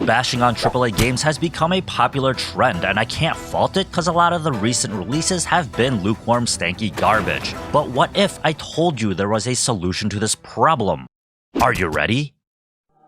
bashing on AAA games has become a popular trend, and I can't fault it because a lot of the recent releases have been lukewarm, stanky garbage. But what if I told you there was a solution to this problem? Are you ready?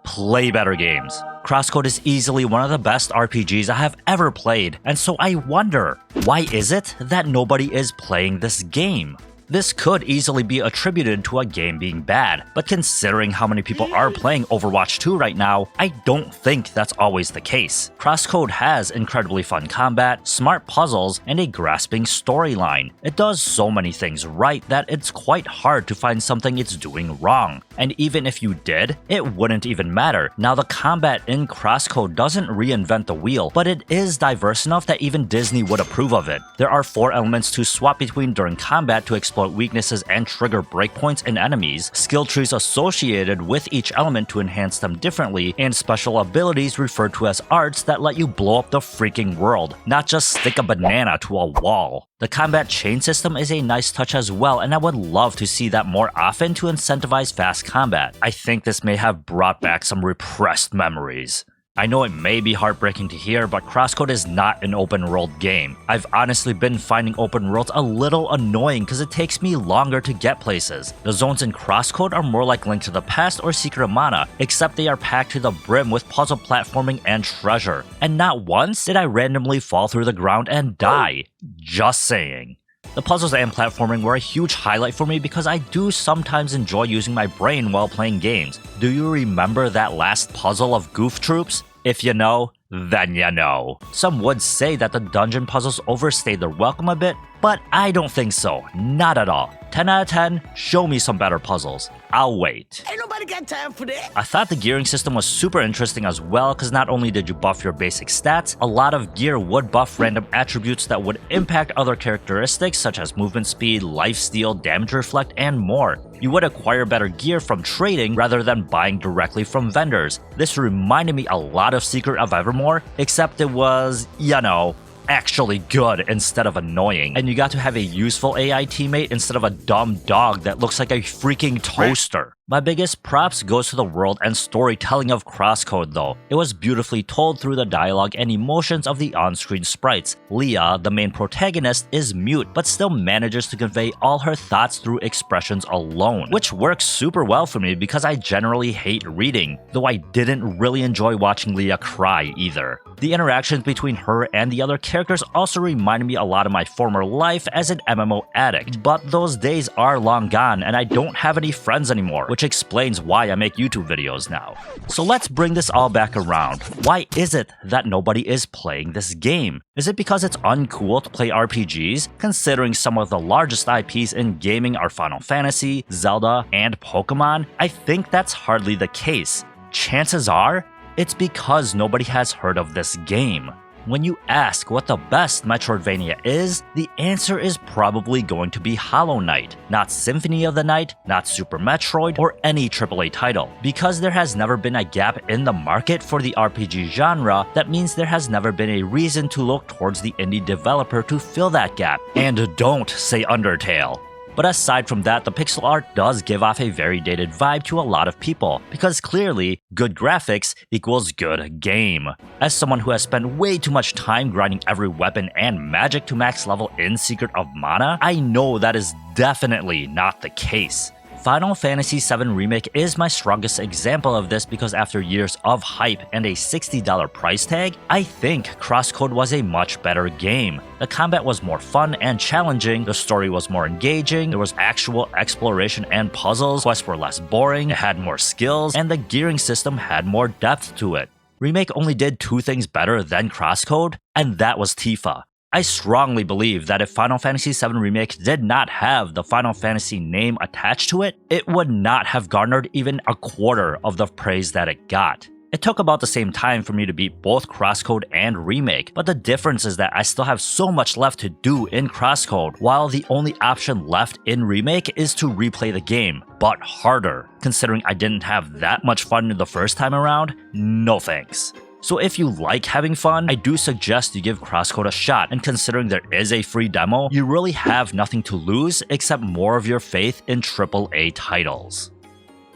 Play better games. CrossCode is easily one of the best RPGs I have ever played, and so I wonder, why is it that nobody is playing this game? This could easily be attributed to a game being bad, but considering how many people are playing Overwatch 2 right now, I don't think that's always the case. CrossCode has incredibly fun combat, smart puzzles, and a grasping storyline. It does so many things right that it's quite hard to find something it's doing wrong. And even if you did, it wouldn't even matter. Now, the combat in CrossCode doesn't reinvent the wheel, but it is diverse enough that even Disney would approve of it. There are 4 elements to swap between during combat to exploit weaknesses and trigger breakpoints in enemies, skill trees associated with each element to enhance them differently, and special abilities referred to as arts that let you blow up the freaking world, not just stick a banana to a wall. The combat chain system is a nice touch as well, and I would love to see that more often to incentivize fast combat. I think this may have brought back some repressed memories. I know it may be heartbreaking to hear, but CrossCode is not an open world game. I've honestly been finding open worlds a little annoying because it takes me longer to get places. The zones in CrossCode are more like Link to the Past or Secret of Mana, except they are packed to the brim with puzzle platforming and treasure. And not once did I randomly fall through the ground and die. Just saying. The puzzles and platforming were a huge highlight for me because I do sometimes enjoy using my brain while playing games. Do you remember that last puzzle of Goof Troops? If you know, then you know. Some would say that the dungeon puzzles overstayed their welcome a bit, but I don't think so. Not at all. 10 out of 10, show me some better puzzles. I'll wait. Ain't nobody got time for that. I thought the gearing system was super interesting as well because not only did you buff your basic stats, a lot of gear would buff random attributes that would impact other characteristics such as movement speed, lifesteal, damage reflect, and more. You would acquire better gear from trading rather than buying directly from vendors. This reminded me a lot of Secret of Evermore, except it was, you know, actually good instead of annoying, and you got to have a useful AI teammate instead of a dumb dog that looks like a freaking toaster. My biggest props goes to the world and storytelling of CrossCode though. It was beautifully told through the dialogue and emotions of the on-screen sprites. Leah, the main protagonist, is mute but still manages to convey all her thoughts through expressions alone, which works super well for me because I generally hate reading, though I didn't really enjoy watching Leah cry either. The interactions between her and the other characters also reminded me a lot of my former life as an MMO addict, but those days are long gone and I don't have any friends anymore, which explains why I make YouTube videos now. So let's bring this all back around. Why is it that nobody is playing this game? Is it because it's uncool to play RPGs, considering some of the largest IPs in gaming are Final Fantasy, Zelda, and Pokemon? I think that's hardly the case. Chances are, it's because nobody has heard of this game. When you ask what the best Metroidvania is, the answer is probably going to be Hollow Knight, not Symphony of the Night, not Super Metroid, or any AAA title. Because there has never been a gap in the market for the RPG genre, that means there has never been a reason to look towards the indie developer to fill that gap. And don't say Undertale. But aside from that, the pixel art does give off a very dated vibe to a lot of people, because clearly, good graphics equals good game. As someone who has spent way too much time grinding every weapon and magic to max level in Secret of Mana, I know that is definitely not the case. Final Fantasy VII Remake is my strongest example of this because after years of hype and a $60 price tag, I think CrossCode was a much better game. The combat was more fun and challenging, the story was more engaging, there was actual exploration and puzzles, quests were less boring, it had more skills, and the gearing system had more depth to it. Remake only did 2 things better than CrossCode, and that was Tifa. I strongly believe that if Final Fantasy VII Remake did not have the Final Fantasy name attached to it, it would not have garnered even a quarter of the praise that it got. It took about the same time for me to beat both CrossCode and Remake, but the difference is that I still have so much left to do in CrossCode, while the only option left in Remake is to replay the game, but harder. Considering I didn't have that much fun the first time around, no thanks. So if you like having fun, I do suggest you give CrossCode a shot, and considering there is a free demo, you really have nothing to lose except more of your faith in AAA titles.